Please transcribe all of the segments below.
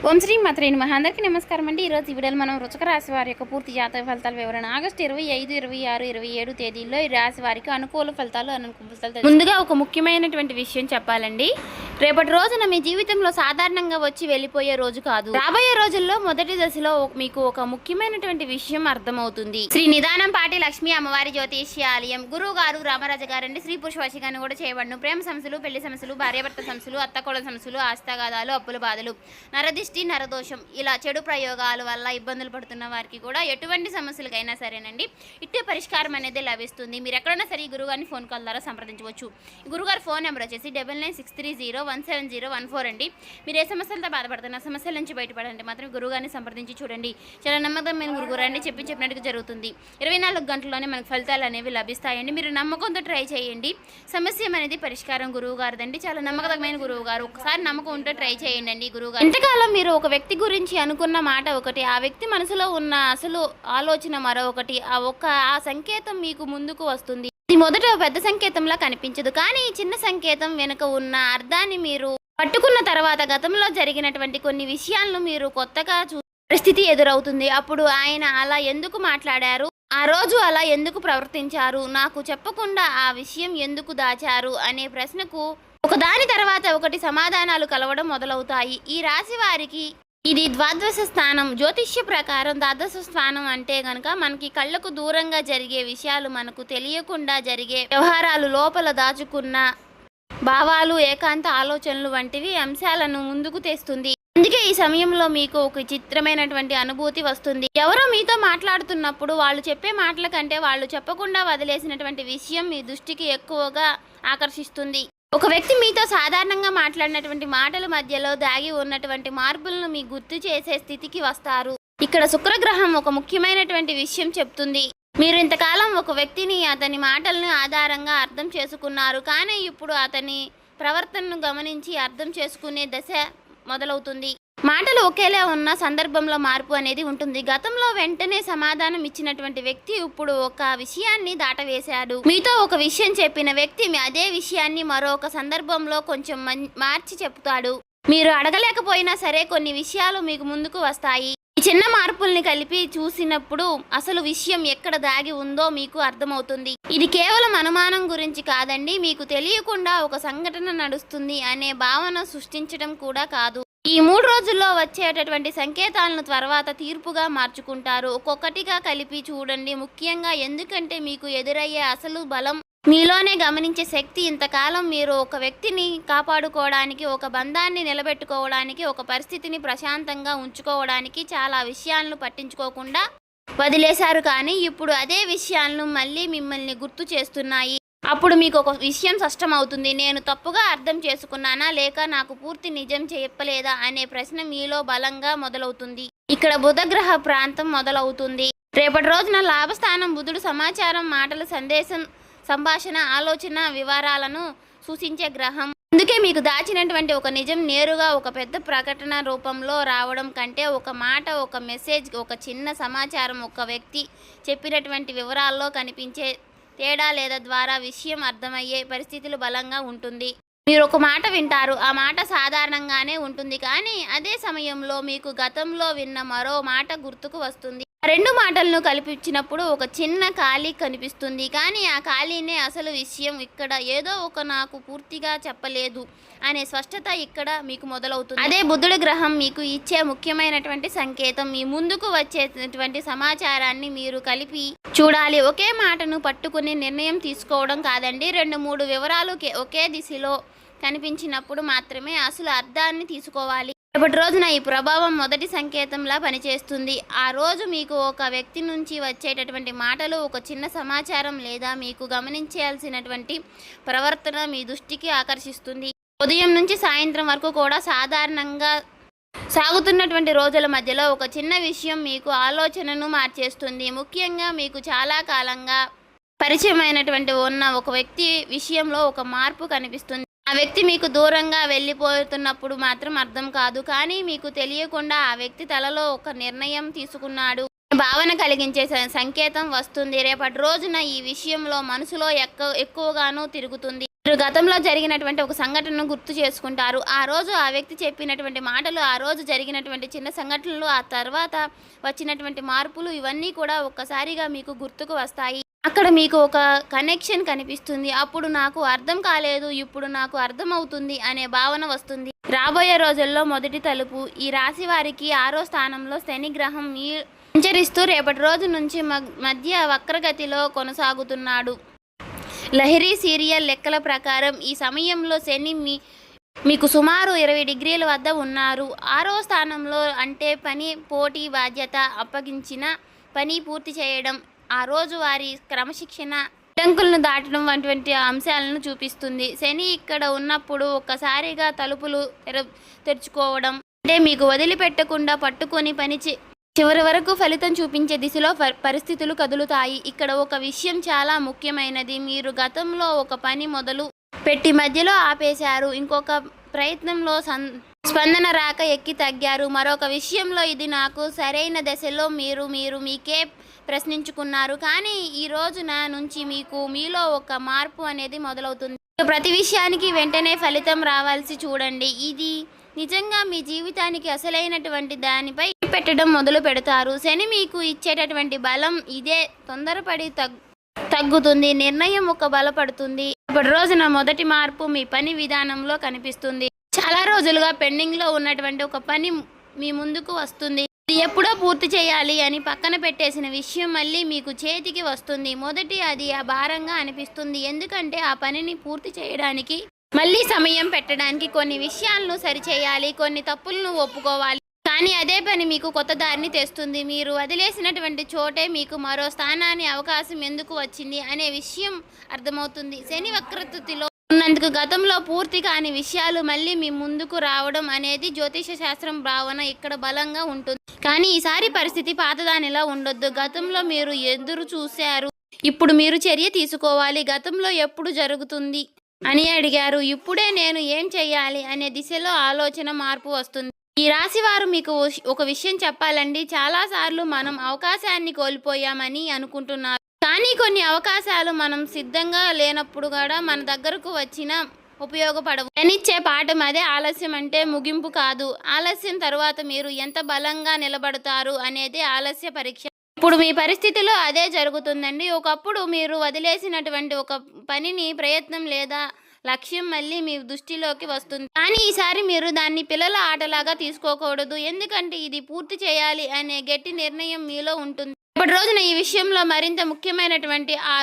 ఓం శ్రీ మాత్రే నమః. అందరికీ నమస్కారం అండి. ఈరోజు ఈ వీడియోలో మనం వృశ్చిక రాశి వారి యొక్క పూర్తి జాతక ఫలితాల వివరణ ఆగస్టు 25, 26, 27 తేదీల్లో ఈ రాశి వారికి అనుకూల ఫలితాలు అననుకూల ఫలితాలు. ముందుగా ఒక ముఖ్యమైనటువంటి విషయం చెప్పాలండి. రేపటి రోజున మీ జీవితంలో సాధారణంగా వచ్చి వెళ్ళిపోయే రోజు కాదు. రాబోయే రోజుల్లో మొదటి దశలో మీకు ఒక ముఖ్యమైనటువంటి విషయం అర్థమవుతుంది. శ్రీ నిదానంపాటి లక్ష్మీ అమ్మవారి జ్యోతిష్య ఆలయం గురువు గారు రామరాజు గారండి. స్త్రీ పురుష వశీకరణ కూడా చేయబడును. ప్రేమ సమస్యలు, పెళ్లి సమస్యలు, భార్యాభర్త సమస్యలు, అత్తకోడల సమస్యలు, ఆస్తాగాదాలు, అప్పుల బాధలు, నరదిష్టి, నరదోషం, ఇలా చెడు ప్రయోగాల వల్ల ఇబ్బందులు పడుతున్న వారికి కూడా ఎటువంటి సమస్యలకైనా సరేనండి ఇట్టే పరిష్కారం అనేది లభిస్తుంది. మీరు ఎక్కడైనా సరే ఈ గురుగారిని ఫోన్ కాల్ ద్వారా సంప్రదించవచ్చు. గురుగారి ఫోన్ నెంబర్ వచ్చేసి 9963017014 అండి. మీరు ఏ సమస్యలతో బాధపడుతున్న సమస్యల నుంచి బయటపడండి మాత్రం గురుగారిని సంప్రదించి చూడండి. చాలా నమ్మకమైన గురుగారు అండి. చెప్పినట్టుగా జరుగుతుంది. 24 గంటల్లోనే మనకు ఫలితాలు అనేవి లభిస్తాయండి. మీరు నమ్మకంతో ట్రై చేయండి. సమస్య అనేది పరిష్కారం గురువు గారిదండి. చాలా నమ్మకమైన గురువు గారు. ఒకసారి నమ్మకం ఉంటే ట్రై చేయండి గురువు గారు. ఇంతకాలం మీరు ఒక వ్యక్తి గురించి అనుకున్న మాట ఒకటి, ఆ వ్యక్తి మనసులో ఉన్న అసలు ఆలోచన మరొకటి. ఆ సంకేతం మీకు ముందుకు వస్తుంది. ఇది మొదట పెద్ద సంకేతంలా కనిపించదు, కానీ ఈ చిన్న సంకేతం వెనుక ఉన్న అర్థాన్ని మీరు పట్టుకున్న తర్వాత గతంలో జరిగినటువంటి కొన్ని విషయాలను మీరు కొత్తగా పరిస్థితి ఎదురవుతుంది. అప్పుడు ఆయన అలా ఎందుకు మాట్లాడారు, ఆ రోజు అలా ఎందుకు ప్రవర్తించారు, నాకు చెప్పకుండా ఆ విషయం ఎందుకు దాచారు అనే ప్రశ్నకు ఒకదాని తర్వాత ఒకటి సమాధానాలు కలవడం మొదలవుతాయి. ఈ రాశి వారికి ఇది ద్వాదశ స్థానం. జ్యోతిష్య ప్రకారం ద్వాదశ స్థానం అంటే గనక మనకి కళ్ళకు దూరంగా జరిగే విషయాలు, మనకు తెలియకుండా జరిగే వ్యవహారాలు, లోపల దాచుకున్న భావాలు, ఏకాంత ఆలోచనలు వంటివి అంశాలను ముందుకు తెస్తుంది. అందుకే ఈ సమయంలో మీకు ఒక చిత్రమైనటువంటి అనుభూతి వస్తుంది. ఎవరో మీతో మాట్లాడుతున్నప్పుడు వాళ్ళు చెప్పే మాటల కంటే వాళ్ళు చెప్పకుండా వదిలేసినటువంటి విషయం మీ దృష్టికి ఎక్కువగా ఆకర్షిస్తుంది. ఒక వ్యక్తి మీతో సాధారణంగా మాట్లాడినటువంటి మాటల మధ్యలో దాగి ఉన్నటువంటి మార్పులను మీ గుర్తు చేసే స్థితికి వస్తారు. ఇక్కడ శుక్రగ్రహం ఒక ముఖ్యమైనటువంటి విషయం చెప్తుంది. మీరు ఇంతకాలం ఒక వ్యక్తిని, అతని మాటలను ఆధారంగా అర్థం చేసుకున్నారు, కానీ ఇప్పుడు అతని ప్రవర్తనను గమనించి అర్థం చేసుకునే దశ మొదలవుతుంది. మాటలు ఒకేలా ఉన్న సందర్భంలో మార్పు అనేది ఉంటుంది. గతంలో వెంటనే సమాధానం ఇచ్చినటువంటి వ్యక్తి ఇప్పుడు ఒక విషయాన్ని దాటవేశాడు. మీతో ఒక విషయం చెప్పిన వ్యక్తి అదే విషయాన్ని మరొక సందర్భంలో కొంచెం మార్చి చెప్తాడు. మీరు అడగలేకపోయినా సరే కొన్ని విషయాలు మీకు ముందుకు వస్తాయి. ఈ చిన్న మార్పుల్ని కలిపి చూసినప్పుడు అసలు విషయం ఎక్కడ దాగి ఉందో మీకు అర్థమవుతుంది. ఇది కేవలం అనుమానం గురించి కాదండి, మీకు తెలియకుండా ఒక సంఘటన నడుస్తుంది అనే భావన సృష్టించడం కూడా కాదు. ఈ 3 రోజుల్లో వచ్చేటటువంటి సంకేతాలను తర్వాత తీర్పుగా మార్చుకుంటారు. ఒక్కొక్కటిగా కలిపి చూడండి. ముఖ్యంగా ఎందుకంటే మీకు ఎదురయ్యే అసలు బలం మీలోనే గమనించే శక్తి. ఇంతకాలం మీరు ఒక వ్యక్తిని కాపాడుకోవడానికి, ఒక బంధాన్ని నిలబెట్టుకోవడానికి, ఒక పరిస్థితిని ప్రశాంతంగా ఉంచుకోవడానికి చాలా విషయాలను పట్టించుకోకుండా వదిలేశారు. కానీ ఇప్పుడు అదే విషయాలను మళ్ళీ మిమ్మల్ని గుర్తు చేస్తున్నాయి. అప్పుడు మీకు ఒక విషయం స్పష్టమవుతుంది. నేను తప్పుగా అర్థం చేసుకున్నానా, లేక నాకు పూర్తి నిజం చెప్పలేదా అనే ప్రశ్న మీలో బలంగా మొదలవుతుంది. ఇక్కడ బుధగ్రహ ప్రాంతం మొదలవుతుంది. రేపటి రోజున లాభస్థానం బుధుడు సమాచారం, మాటల, సందేశం, సంభాషణ, ఆలోచన, వివరాలను సూచించే గ్రహం. అందుకే మీకు దాచినటువంటి ఒక నిజం నేరుగా ఒక పెద్ద ప్రకటన రూపంలో రావడం కంటే ఒక మాట, ఒక మెసేజ్, ఒక చిన్న సమాచారం, ఒక వ్యక్తి చెప్పినటువంటి వివరాల్లో కనిపించే తేడా లేదా ద్వారా విషయం అర్థమయ్యే పరిస్థితులు బలంగా ఉంటుంది. మీరు ఒక మాట వింటారు, ఆ మాట సాధారణంగానే ఉంటుంది, కానీ అదే సమయంలో మీకు గతంలో విన్న మరో మాట గుర్తుకు వస్తుంది. రెండు మాటలను కలిపించినప్పుడు ఒక చిన్న ఖాళీ కనిపిస్తుంది, కానీ ఆ ఖాళీనే అసలు విషయం. ఇక్కడ ఏదో ఒక నాకు పూర్తిగా చెప్పలేదు అనే స్పష్టత ఇక్కడ మీకు మొదలవుతుంది. అదే బుధుడి గ్రహం మీకు ఇచ్చే ముఖ్యమైనటువంటి సంకేతం. మీ ముందుకు వచ్చేటువంటి సమాచారాన్ని మీరు కలిపి చూడాలి. ఒకే మాటను పట్టుకుని నిర్ణయం తీసుకోవడం కాదండి. 2-3 వివరాలు ఒకే దిశలో కనిపించినప్పుడు మాత్రమే అసలు అర్థాన్ని తీసుకోవాలి. రేపటి రోజున ఈ ప్రభావం మొదటి సంకేతంలా పనిచేస్తుంది. ఆ రోజు మీకు ఒక వ్యక్తి నుంచి వచ్చేటటువంటి మాటలు, ఒక చిన్న సమాచారం లేదా మీకు గమనించాల్సినటువంటి ప్రవర్తన మీ దృష్టికి ఆకర్షిస్తుంది. ఉదయం నుంచి సాయంత్రం వరకు కూడా సాధారణంగా సాగుతున్నటువంటి రోజుల మధ్యలో ఒక చిన్న విషయం మీకు ఆలోచనను మార్చేస్తుంది. ముఖ్యంగా మీకు చాలా కాలంగా పరిచయమైనటువంటి ఉన్న ఒక వ్యక్తి విషయంలో ఒక మార్పు కనిపిస్తుంది. ఆ వ్యక్తి మీకు దూరంగా వెళ్ళిపోతున్నప్పుడు మాత్రం అర్థం కాదు, కానీ మీకు తెలియకుండా ఆ వ్యక్తి తలలో ఒక నిర్ణయం తీసుకున్నాడు భావన కలిగించే సంకేతం వస్తుంది. రేపటి రోజున ఈ విషయంలో మనసులో ఎక్కువగానూ తిరుగుతుంది. మీరు గతంలో జరిగినటువంటి ఒక సంఘటనను గుర్తు చేసుకుంటారు. ఆ రోజు ఆ వ్యక్తి చెప్పినటువంటి మాటలు, ఆ రోజు జరిగినటువంటి చిన్న సంఘటనలు, ఆ తర్వాత వచ్చినటువంటి మార్పులు ఇవన్నీ కూడా ఒక్కసారిగా మీకు గుర్తుకు వస్తాయి. అక్కడ మీకు ఒక కనెక్షన్ కనిపిస్తుంది. అప్పుడు నాకు అర్థం కాలేదు, ఇప్పుడు నాకు అర్థమవుతుంది అనే భావన వస్తుంది. రాబోయే రోజుల్లో మొదటి తలుపు. ఈ రాశి వారికి 6వ స్థానంలో శని గ్రహం సంచరిస్తూ రేపటి రోజు నుంచి మధ్య వక్రగతిలో కొనసాగుతున్నాడు. లహరి సీరియల్ లెక్కల ప్రకారం ఈ సమయంలో శని మీకు సుమారు 20 డిగ్రీల వద్ద ఉన్నారు. 6వ స్థానంలో అంటే పని, పోటీ, బాధ్యత, అప్పగించిన పని పూర్తి చేయడం, ఆ రోజు వారి క్రమశిక్షణ, అడ్డంకులను దాటడం వంటి అంశాలను చూపిస్తుంది. శని ఇక్కడ ఉన్నప్పుడు ఒక్కసారిగా తలుపులు తెరుచుకోవడం అంటే మీకు వదిలిపెట్టకుండా పట్టుకొని చివరి వరకు ఫలితం చూపించే దిశలో పరిస్థితులు కదులుతాయి. ఇక్కడ ఒక విషయం చాలా ముఖ్యమైనది. మీరు గతంలో ఒక పని మొదలు పెట్టి మధ్యలో ఆపేశారు. ఇంకొక ప్రయత్నంలో స్పందన రాక ఎక్కి తగ్గారు. మరొక విషయంలో ఇది నాకు సరైన దశలో మీకే ప్రశ్నించుకున్నారు. కానీ ఈ రోజున నుంచి మీలో ఒక మార్పు అనేది మొదలవుతుంది. ప్రతి విషయానికి వెంటనే ఫలితం రావాల్సి చూడండి. ఇది నిజంగా మీ జీవితానికి అసలైనటువంటి దానిపై పెట్టడం మొదలు పెడతారు. శని మీకు ఇచ్చేటటువంటి బలం ఇదే. తొందరపడి తగ్గుతుంది. నిర్ణయం ఒక బలపడుతుంది. ఇప్పటి రోజున మొదటి మార్పు మీ పని విధానంలో కనిపిస్తుంది. చాలా రోజులుగా పెండింగ్లో ఉన్నటువంటి ఒక పని మీ ముందుకు వస్తుంది. ఇది ఎప్పుడో పూర్తి చేయాలి అని పక్కన పెట్టేసిన విషయం మళ్ళీ మీకు చేతికి వస్తుంది. మొదటి అది భారంగా అనిపిస్తుంది. ఎందుకంటే ఆ పనిని పూర్తి చేయడానికి మళ్ళీ సమయం పెట్టడానికి కొన్ని విషయాలను సరిచేయాలి, కొన్ని తప్పులను ఒప్పుకోవాలి. కానీ అదే పని మీకు కొత్త దారిని తెస్తుంది. మీరు వదిలేసినటువంటి చోటే మీకు మరో స్థానాన్ని అవకాశం ఎందుకు వచ్చింది అనే విషయం అర్థమవుతుంది. శని వక్రతలో ఉన్నందుకు గతంలో పూర్తి కాని విషయాలు మళ్ళీ మీ ముందుకు రావడం అనేది జ్యోతిష శాస్త్రం భావన ఇక్కడ బలంగా ఉంటుంది. కానీ ఈసారి పరిస్థితి పాతదానిలా ఉండొద్దు. గతంలో మీరు ఎదురు చూశారు, ఇప్పుడు మీరు చర్య తీసుకోవాలి. గతంలో ఎప్పుడు జరుగుతుంది అని అడిగారు, ఇప్పుడే నేను ఏం చెయ్యాలి అనే దిశలో ఆలోచన మార్పు వస్తుంది. ఈ రాశి వారు మీకు ఒక విషయం చెప్పాలండి. చాలాసార్లు మనం అవకాశాన్ని కోల్పోయామని అనుకుంటున్నారు. కానీ కొన్ని అవకాశాలు మనం సిద్ధంగా లేనప్పుడు కూడా మన దగ్గరకు వచ్చినా ఉపయోగపడవు. శనిచ్చే పాఠం అదే. ఆలస్యం అంటే ముగింపు కాదు. ఆలస్యం తరువాత మీరు ఎంత బలంగా నిలబడతారు అనేది ఆలస్య పరీక్ష. ఇప్పుడు మీ పరిస్థితిలో అదే జరుగుతుందండి. ఒకప్పుడు మీరు వదిలేసినటువంటి ఒక పనిని, ప్రయత్నం లేదా లక్ష్యం మళ్ళీ మీ దృష్టిలోకి వస్తుంది. కానీ ఈసారి మీరు దాన్ని పిల్లల ఆటలాగా తీసుకోకూడదు. ఎందుకంటే ఇది పూర్తి చేయాలి అనే గట్టి నిర్ణయం మీలో ఉంటుంది. ఇప్పటి రోజున ఈ విషయంలో మరింత ముఖ్యమైనటువంటి ఆ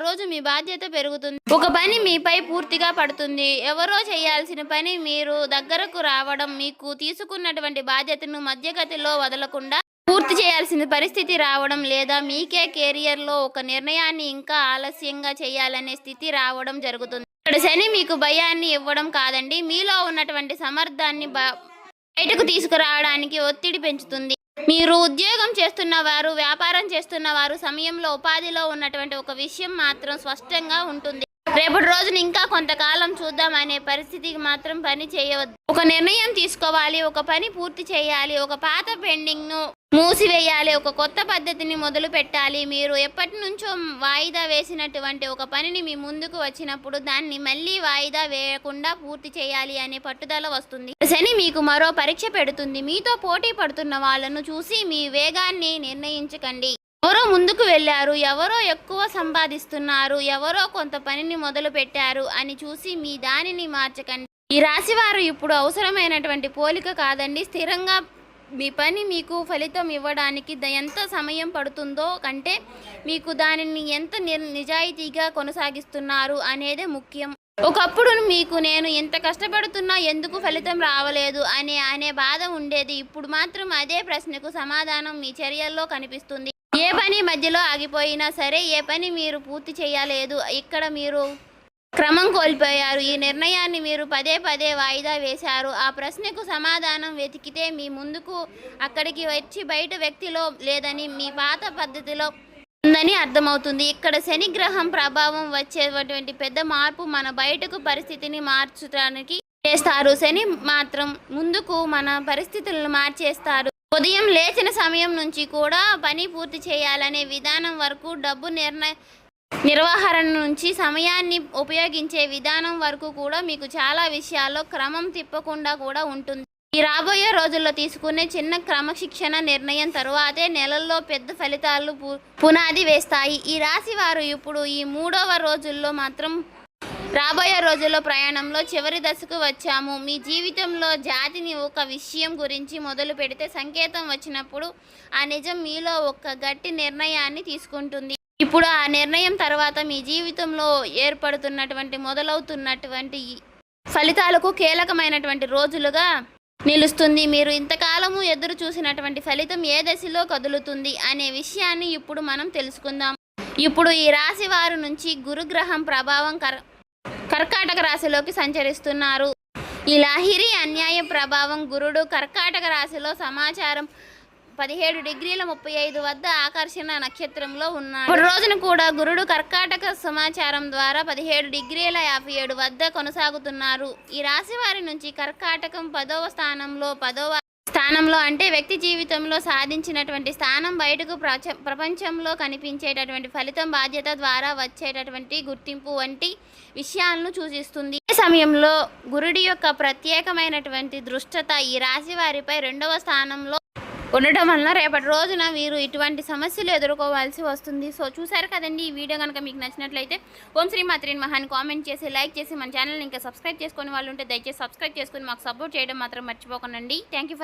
రోజు మీ బాధ్యత పెరుగుతుంది. ఒక పని మీపై పూర్తిగా పడుతుంది. ఎవరో చేయాల్సిన పని మీరు దగ్గరకు రావడం, మీకు తీసుకున్నటువంటి బాధ్యతను మధ్యగతిలో వదలకుండా పూర్తి చేయాల్సిన పరిస్థితి రావడం, లేదా మీకే కెరియర్లో ఒక నిర్ణయాన్ని ఇంకా ఆలస్యంగా చేయాలనే స్థితి రావడం జరుగుతుంది. ఇక్కడ శని మీకు భయాన్ని ఇవ్వడం కాదండి, మీలో ఉన్నటువంటి సమర్థాన్ని బయటకు తీసుకురావడానికి ఒత్తిడి పెంచుతుంది. మీరు ఉద్యోగం చేస్తున్నవారు, వ్యాపారం చేస్తున్నవారు సమయంలో ఉపాధిలో ఉన్నటువంటి ఒక విషయం మాత్రం స్పష్టంగా ఉంటుంది. రేపటి రోజున ఇంకా కొంతకాలం చూద్దాం అనే పరిస్థితికి మాత్రం పని చేయవద్దు. ఒక నిర్ణయం తీసుకోవాలి. ఒక పని పూర్తి చేయాలి. ఒక పాత పెండింగ్ను మూసివేయాలి. ఒక కొత్త పద్ధతిని మొదలు పెట్టాలి. మీరు ఎప్పటి నుంచో వాయిదా వేసినటువంటి ఒక పనిని మీ ముందుకు వచ్చినప్పుడు దాన్ని మళ్ళీ వాయిదా వేయకుండా పూర్తి చేయాలి అనే పట్టుదల వస్తుంది. శని మీకు మరో పరీక్ష పెడుతుంది. మీతో పోటీ పడుతున్న వాళ్ళను చూసి మీ వేగాన్ని నిర్ణయించకండి. ఎవరో ముందుకు వెళ్ళారు, ఎవరో ఎక్కువ సంపాదిస్తున్నారు, ఎవరో కొంత పనిని మొదలు పెట్టారు అని చూసి మీ దానిని మార్చకండి. ఈ రాశివారు ఇప్పుడు అవసరమైనటువంటి పోలిక కాదండి. స్థిరంగా మీ పని మీకు ఫలితం ఇవ్వడానికి ఎంత సమయం పడుతుందో కంటే మీకు దానిని ఎంత నిజాయితీగా కొనసాగిస్తున్నారు అనేదే ముఖ్యం. ఒకప్పుడు మీకు నేను ఎంత కష్టపడుతున్నా ఎందుకు ఫలితం రావలేదు అనే బాధ ఉండేది. ఇప్పుడు మాత్రం అదే ప్రశ్నకు సమాధానం మీ చర్యల్లో కనిపిస్తుంది. ఏ పని మధ్యలో ఆగిపోయినా సరే, ఏ పని మీరు పూర్తి చేయలేదు, ఇక్కడ మీరు క్రమం కోల్పోయారు, ఈ నిర్ణయాన్ని మీరు పదే వాయిదా వేశారు, ఆ ప్రశ్నకు సమాధానం వెతికితే మీ ముందుకు అక్కడికి వచ్చి బయట వ్యక్తిలో లేదని మీ పాత పద్ధతిలో ఉందని అర్థమవుతుంది. ఇక్కడ శని గ్రహం ప్రభావం వచ్చేటువంటి పెద్ద మార్పు మన బయటకు పరిస్థితిని మార్చడానికి చేస్తారు. శని మాత్రం ముందుకు మన పరిస్థితులను మార్చేస్తారు. ఉదయం లేచిన సమయం నుంచి కూడా పని పూర్తి చేయాలనే విధానం వరకు, డబ్బు నిర్వహణ నుంచి సమయాన్ని ఉపయోగించే విధానం వరకు కూడా మీకు చాలా విషయాల్లో క్రమం తిప్పకుండా కూడా ఉంటుంది. ఈ రాబోయే రోజుల్లో తీసుకునే చిన్న క్రమశిక్షణ నిర్ణయం తరువాతే నెలల్లో పెద్ద ఫలితాలు పునాది వేస్తాయి. ఈ రాశి వారు ఇప్పుడు ఈ 3వ రోజుల్లో మాత్రం రాబోయే రోజుల్లో ప్రయాణంలో చివరి దశకు వచ్చాము. మీ జీవితంలో జాతిని ఒక విషయం గురించి మొదలు పెడితే సంకేతం వచ్చినప్పుడు ఆ నిజం మీలో ఒక గట్టి నిర్ణయాన్ని తీసుకుంటుంది. ఇప్పుడు ఆ నిర్ణయం తర్వాత మీ జీవితంలో మొదలవుతున్నటువంటి ఫలితాలకు కీలకమైనటువంటి రోజులుగా నిలుస్తుంది. మీరు ఇంతకాలము ఎదురు చూసినటువంటి ఫలితం ఏ దశలో కదులుతుంది అనే విషయాన్ని ఇప్పుడు మనం తెలుసుకుందాం. ఇప్పుడు ఈ రాశి వారు నుంచి గురుగ్రహం ప్రభావం కర్కాటక రాశిలోకి సంచరిస్తున్నారు. ఈ లాహిరి అన్యాయ ప్రభావం గురుడు కర్కాటక రాశిలో సమాచారం 17°35 వద్ద ఆకర్షణ నక్షత్రంలో ఉన్నాడు. ఇప్పుడు రోజున కూడా గురుడు కర్కాటక సమాచారం ద్వారా 17°57 వద్ద కొనసాగుతున్నారు. ఈ రాశి వారి నుంచి కర్కాటకం 10వ స్థానంలో అంటే వ్యక్తి జీవితంలో సాధించినటువంటి స్థానం బయటకు ప్రపంచంలో కనిపించేటటువంటి ఫలితం బాధ్యత ద్వారా వచ్చేటటువంటి గుర్తింపు వంటి విషయాలను సూచిస్తుంది. ఈ సమయంలో గురుడి యొక్క ప్రత్యేకమైనటువంటి దృష్టత ఈ రాశి వారిపై 2వ స్థానంలో ఉండటం వలన రేపటి రోజున వీరు ఇటువంటి సమస్యలు ఎదుర్కోవాల్సి వస్తుంది. సో చూసారు కదండి, ఈ వీడియో కనుక మీకు నచ్చినట్లయితే ఓం శ్రీ మాత్రే నమః అని కామెంట్ చేసి లైక్ చేసి మన ఛానల్ని ఇంకా సబ్స్క్రైబ్ చేసుకునే వాళ్ళు ఉంటే దయచేసి సబ్స్క్రైబ్ చేసుకుని మాకు సపోర్ట్ చేయడం మాత్రం మర్చిపోకండి. Thank you for